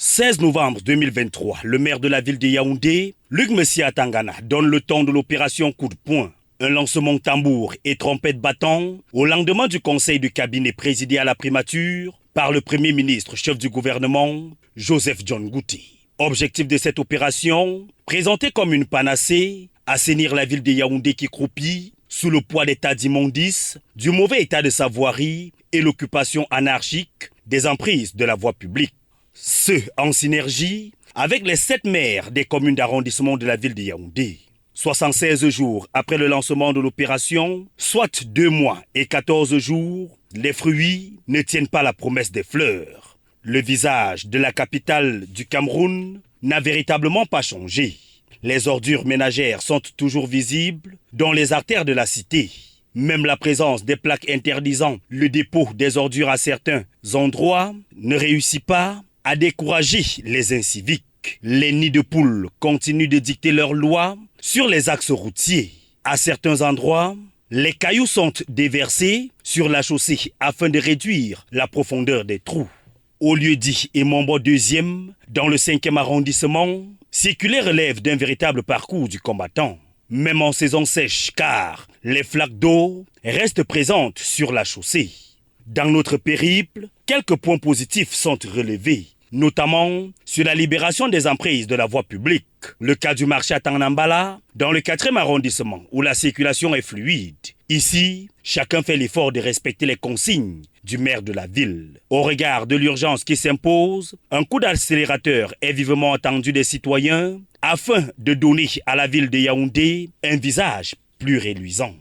16 novembre 2023, le maire de la ville de Yaoundé, Luc Messia Tangana, donne le temps de l'opération coup de poing. Un lancement tambour et trompette battant au lendemain du conseil de cabinet présidé à la primature par le Premier ministre, chef du gouvernement, Joseph John Ngouti. Objectif de cette opération, présentée comme une panacée, assainir la ville de Yaoundé qui croupit sous le poids des tas d'immondices, du mauvais état de sa voirie et l'occupation anarchique des emprises de la voie publique. Ce en synergie avec les 7 maires des communes d'arrondissement de la ville de Yaoundé. 76 jours après le lancement de l'opération, soit 2 mois et 14 jours, les fruits ne tiennent pas la promesse des fleurs. Le visage de la capitale du Cameroun n'a véritablement pas changé. Les ordures ménagères sont toujours visibles dans les artères de la cité. Même la présence des plaques interdisant le dépôt des ordures à certains endroits ne réussit pas à décourager les inciviques. Les nids de poules continuent de dicter leurs lois sur les axes routiers. À certains endroits, les cailloux sont déversés sur la chaussée afin de réduire la profondeur des trous. Au lieu dit et Mombo 2e, dans le 5e arrondissement, circuler relève d'un véritable parcours du combattant. Même en saison sèche, car les flaques d'eau restent présentes sur la chaussée. Dans notre périple, quelques points positifs sont relevés, notamment sur la libération des emprises de la voie publique. Le cas du marché à Tangnambala, dans le 4e arrondissement, où la circulation est fluide. Ici, chacun fait l'effort de respecter les consignes du maire de la ville. Au regard de l'urgence qui s'impose, un coup d'accélérateur est vivement attendu des citoyens afin de donner à la ville de Yaoundé un visage plus reluisant.